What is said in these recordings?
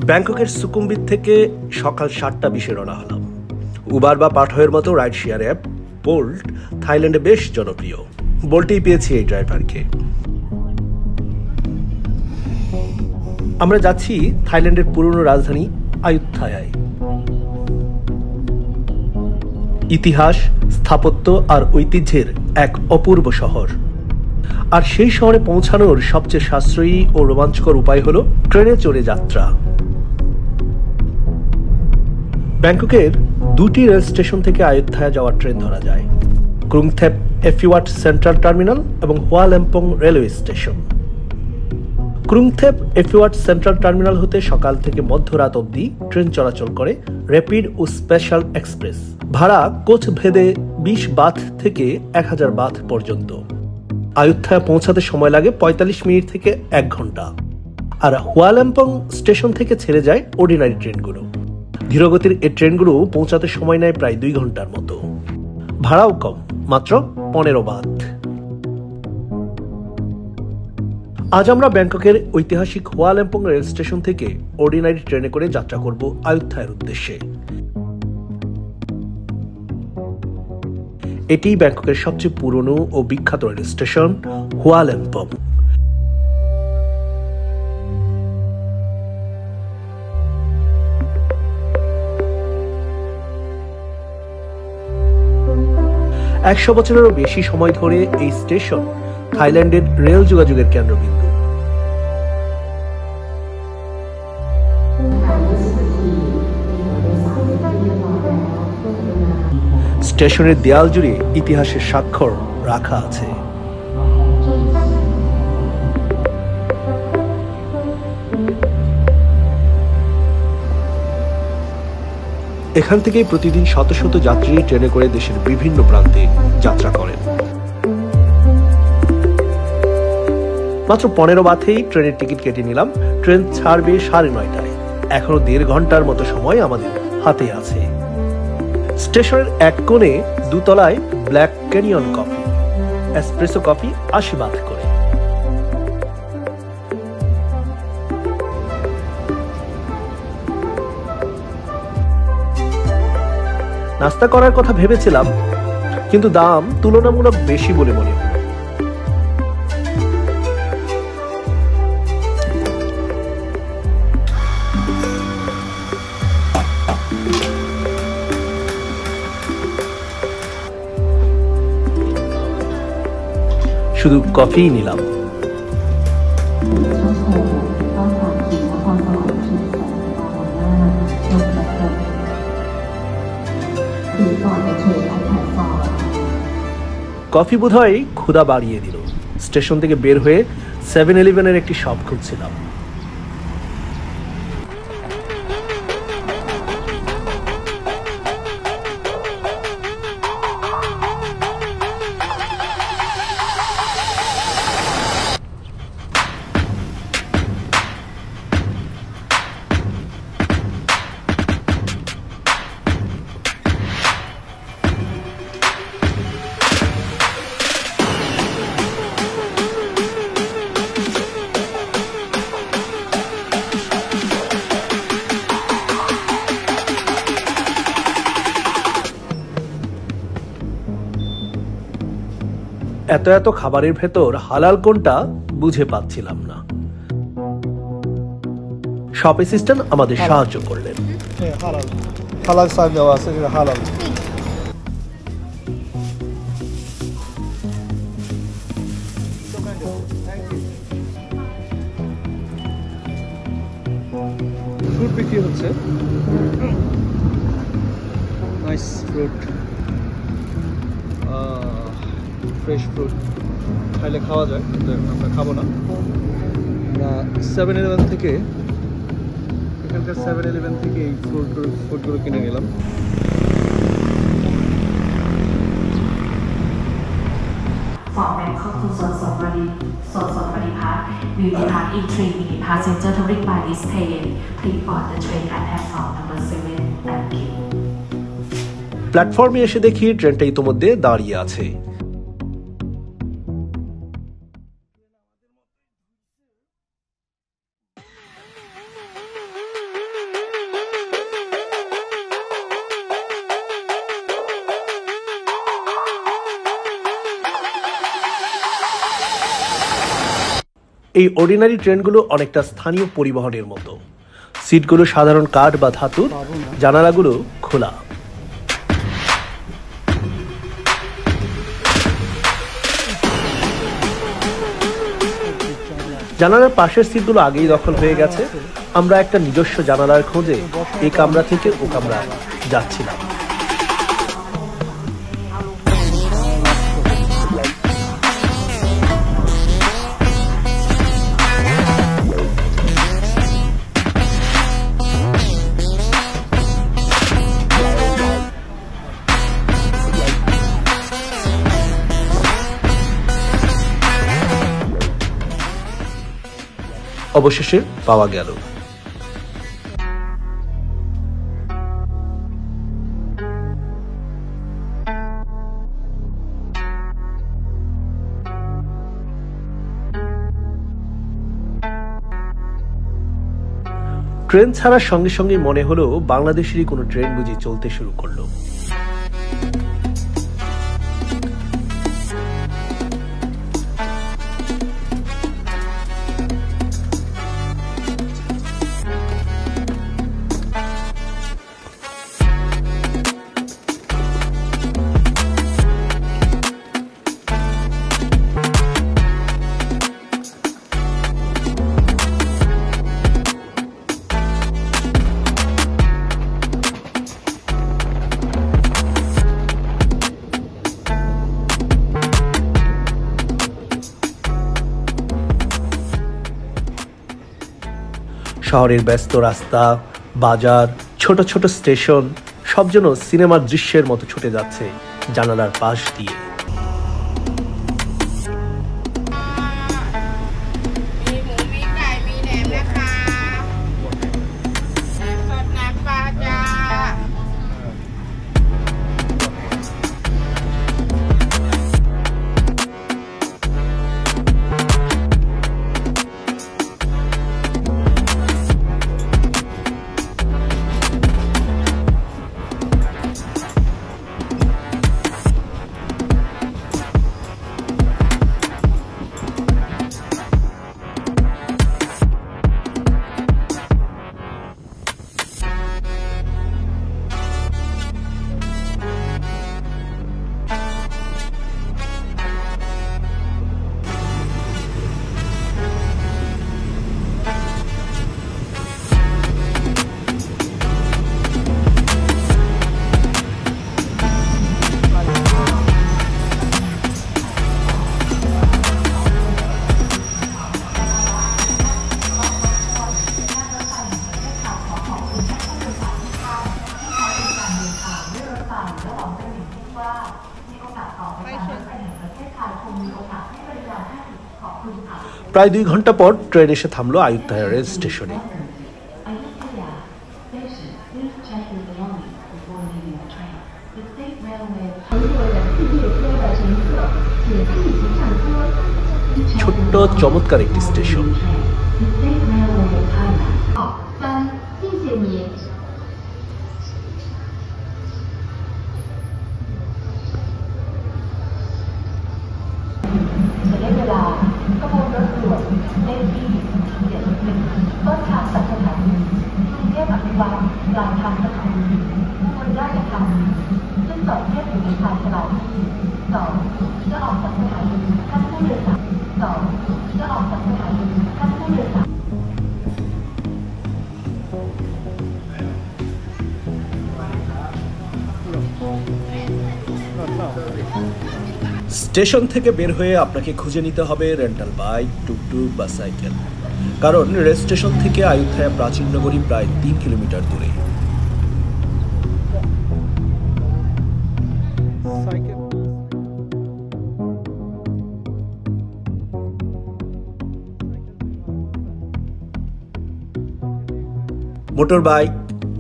ব্যাংককের সুকুমবিত থেকে সকাল 7:20 রওনা হলাম। উবার বা পাঠোয়ের মতো রাইড শেয়ার অ্যাপ বোল্ট থাইল্যান্ডে বেশ জনপ্রিয়। বোল্টেই পেয়েছি এই ড্রাইভারকে। আমরা যাচ্ছি থাইল্যান্ডের পুরনো রাজধানী আয়ুত্থায়ায়। ইতিহাস, স্থাপত্য আর ঐতিহ্যের এক অপূর্ব শহর। আর সেই শহরে পৌঁছানোর সবচেয়ে সাশ্রয়ী ও রোমাঞ্চকর উপায় হলো ট্রেনে চড়ে যাত্রা। ব্যাংককের দুটি রেল স্টেশন থেকে আয়ুত্থায়া যাওয়ার ট্রেন ধরা যায়, ক্রুংথেপ এফিওয়াট সেন্ট্রাল টার্মিনাল এবং হুয়া লেম্পং রেলওয়ে স্টেশন। ক্রুংথেপ এফিওয়াট সেন্ট্রাল টার্মিনাল হতে সকাল থেকে মধ্যরাত অবধি ট্রেন চলাচল করে র্যাপিড ও স্পেশাল এক্সপ্রেস। ভাড়া কোচ ভেদে 20 বাথ থেকে 1000 বাথ পর্যন্ত। আয়ুত্থায়া পৌঁছাতে সময় লাগে 45 মিনিট থেকে 1 ঘন্টা। আর হুয়া লেম্পং স্টেশন থেকে ছেড়ে যায় অর্ডিনারি ট্রেনগুলো। ধীরগতির এই ট্রেনগুলো পৌঁছাতে সময় নেয় প্রায় 2 ঘন্টার মতো। ভাড়াও কম, মাত্র 15 বাথ। আজ আমরা ব্যাংককের ঐতিহাসিক হুয়া লেম্পং রেল স্টেশন থেকে অর্ডিনারি ট্রেনে করে যাত্রা করব আয়ুত্থায়ার উদ্দেশ্যে। এটি ব্যাংককের সবচেয়ে পুরনো ও বিখ্যাত রেল স্টেশন হুয়া লেম্পং। একশো বছরেরও বেশি সময় ধরে এই স্টেশন থাইল্যান্ডের রেল যোগাযোগের কেন্দ্রবিন্দু। স্টেশনের দেয়াল জুড়ে ইতিহাসের স্বাক্ষর রাখা আছে। এখান থেকেই প্রতিদিন শত শত যাত্রী ট্রেনে করে দেশের বিভিন্ন প্রান্তে যাত্রা করেন। মাত্র 15 বাথেই ট্রেনের টিকিট কেটে নিলাম। ট্রেন ছাড়বে 9:30টায়। এখনো 1.5 ঘন্টার মতো সময় আমাদের হাতে আছে। স্টেশনের এক কোণে 2 তলায় Black Canyon coffee, espresso coffee 80 baht করে। নাস্তা করার কথা ভেবেছিলাম, কিন্তু দাম তুলনামূলক বেশি বলে মনে হলো। শুধু কফিই নিলাম। কফি বোধহয় ক্ষুধা বাড়িয়ে দিল। স্টেশন থেকে বের হয়ে 7-Eleven-এর একটি শপ খুঁজছিলাম। এত এত খাবারের ভেতর হালাল কোনটা বুঝে পাচ্ছিলাম না। শপ অ্যাসিস্ট্যান্ট আমাদের সাহায্য করলেন। হালাল সাইন দেওয়া আছে, যেটা হালাল। ফ্রুট বিক্রি হচ্ছে, নাইস ফ্রুট, ফ্রেশ ফ্রুট। খাইলে খাওয়া যায়, কিন্তু আমরা খাবো না। 7-Eleven থেকে, এখানকার 7-Eleven থেকে এই ফ্রুটগুলো কিনে নিলাম। For Bangkok to Sonsafari Park, we depart in 3-minute passenger touring by this train. Please board the train at platform number 7. Thank you. প্ল্যাটফর্মে এসে দেখি ট্রেনটা ইতোমধ্যে দাঁড়িয়ে আছে। এই অর্ডিনারি ট্রেনগুলো অনেকটা স্থানীয় পরিবহনের মতো। সিটগুলো সাধারণ কাঠ বা ধাতুর, জানালাগুলো খোলা। জানালার পাশের সিটগুলো আগেই দখল হয়ে গেছে। আমরা একটা নিজস্ব জানালার খোঁজে এই কামরা থেকে ও কামরা যাচ্ছিলাম। অবশেষে পাওয়া গেল। ট্রেন ছাড়ার সঙ্গে সঙ্গে মনে হলো বাংলাদেশেরই কোনো ট্রেন বুঝি চলতে শুরু করলো। শহরের ব্যস্ত রাস্তা, বাজার, ছোট ছোট স্টেশন সব যেন সিনেমার দৃশ্যের মতো ছুটে যাচ্ছে জানালার পাশ দিয়ে। প্রায় 2 ঘন্টা পর ট্রেন এসে থামলো আয়ুত্তায়া রেল স্টেশনে। ছোট্ট চমৎকার একটি স্টেশন। স্টেশন থেকে বের হয়ে আপনাকে খুঁজে নিতে হবে রেন্টাল বাইক, টুকটুক বা সাইকেল, কারণ রেল স্টেশন থেকে আয়ুত্তায়া প্রাচীন নগরী প্রায় 3 কিলোমিটার দূরে। মোটর বাইক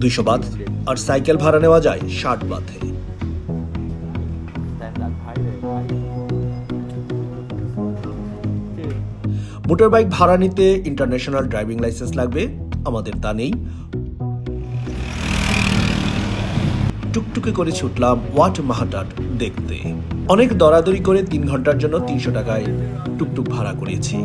200 বাত আর সাইকেল ভাড়া নেওয়া যায় 60 বাতে। মোটর বাইক ভাড়া নিতে ইন্টারন্যাশনাল ড্রাইভিং লাইসেন্স লাগবে, আমাদের তা নেই। টুকটুকে করে ছুটলাম ওয়াট মাহাটাট দেখতে। অনেক দরাদরি করে 3 ঘন্টার জন্য 300 টাকায় টুকটুক ভাড়া করেছি।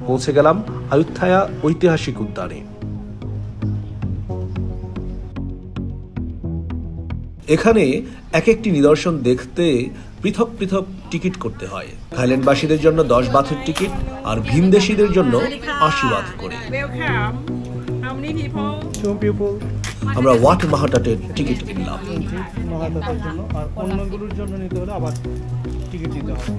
পৌঁছে গেলাম আয়ুত্থায়া ঐতিহাসিক উদ্যানে। এখানে এক একটি নিদর্শন দেখতে পৃথক পৃথক টিকিট করতে হয়। থাইল্যান্ডবাসীদের জন্য 10 বাথের টিকিট আর ভিনদেশীদের জন্য 80 বাথ করে। আমরা ওয়াট মাহাটাটের টিকিট কিনলাম। মাহাটাটের জন্য আর অন্যগুলোর জন্য নিতে হলে আবার টিকিট দিতে হবে।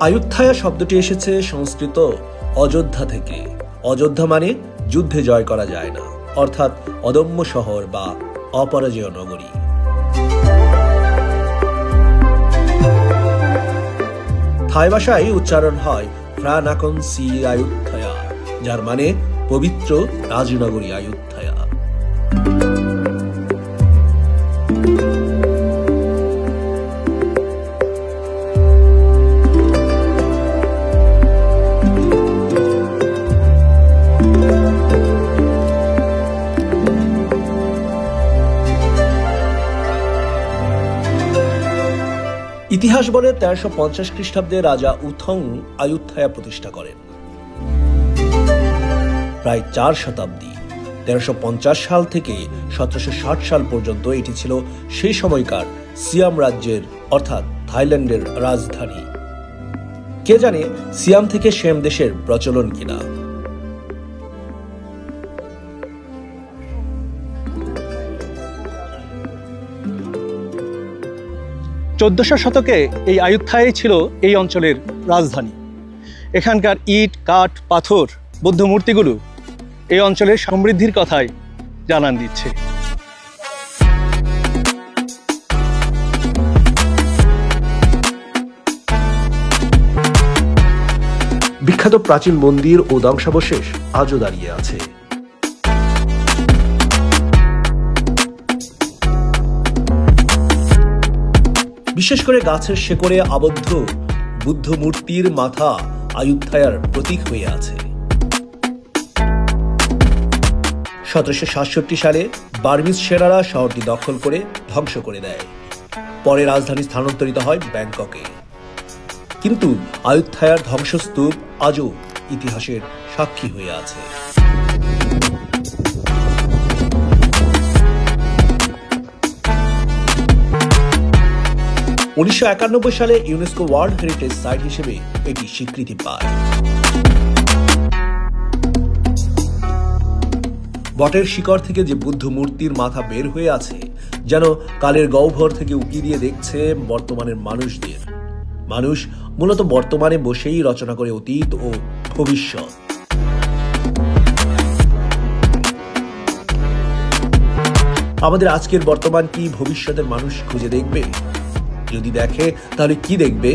আয়ুত্থায়া শব্দটি এসেছে সংস্কৃত অযোধ্যা থেকে। অযোধ্যা মানে যুদ্ধে জয় করা যায় না, অর্থাৎ অদম্য শহর বা অপরাজেয় নগরী। থাই ভাষায় উচ্চারণ হয় ফ্রানাকন সি আয়ুত্থায়া, যার মানে পবিত্র রাজনগরী আয়ুত্থায়া। ইতিহাস বলে 1350 খ্রিস্টাব্দে রাজা উথং আয়ুত্থায়া প্রতিষ্ঠা করেন। প্রায় 4 শতাব্দী 1350 সাল থেকে 1760 সাল পর্যন্ত এটি ছিল সেই সময়কার সিয়াম রাজ্যের অর্থাৎ থাইল্যান্ডের রাজধানী। কে জানে সিয়াম থেকে সেম দেশের প্রচলন কিনা। 1400 শতকে এই আয়ুত্থায়াই ছিল এই অঞ্চলের রাজধানী। এখানকার ইট, কাঠ, পাথর, বৌদ্ধ মূর্তিগুলো এই অঞ্চলের সমৃদ্ধির কথাই জানান দিচ্ছে। বিখ্যাত প্রাচীন মন্দির ও ধ্বংসাবশেষ আজও দাঁড়িয়ে আছে। বিশেষ করে গাছের শেকড়ে আবদ্ধ বুদ্ধ মূর্তির মাথা আয়ুত্থায়ার প্রতীক হয়ে আছে। 1767 সালে বার্মিজ সেনারা শহরটি দখল করে ধ্বংস করে দেয়। পরে রাজধানী স্থানান্তরিত হয় ব্যাংককে। কিন্তু আয়ুত্থায়ার ধ্বংসস্তূপ আজও ইতিহাসের সাক্ষী হয়ে আছে। 1991 সালে ইউনেস্কো ওয়ার্ল্ড হেরিটেজ সাইট হিসেবে এটি স্বীকৃতি পায়। বটের শিকড় থেকে যে বুদ্ধ মূর্তির মাথা বের হয়ে আছে, যেন কালের গহ্বর থেকে উকি দিয়ে দেখছে বর্তমানের মানুষদের। মানুষ মূলত বর্তমানে বসেই রচনা করে অতীত ও ভবিষ্যৎ। আমাদের আজকের বর্তমান কি ভবিষ্যতের মানুষ খুঁজে দেখবে? যদি দেখে তাহলে কি দেখবে?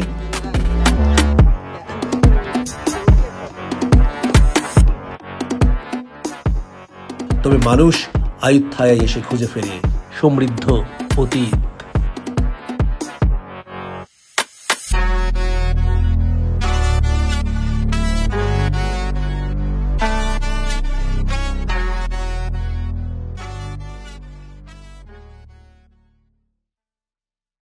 তবে মানুষ আয়ুত্থায়ায় এসে খুঁজে ফেরে সমৃদ্ধ অতীত।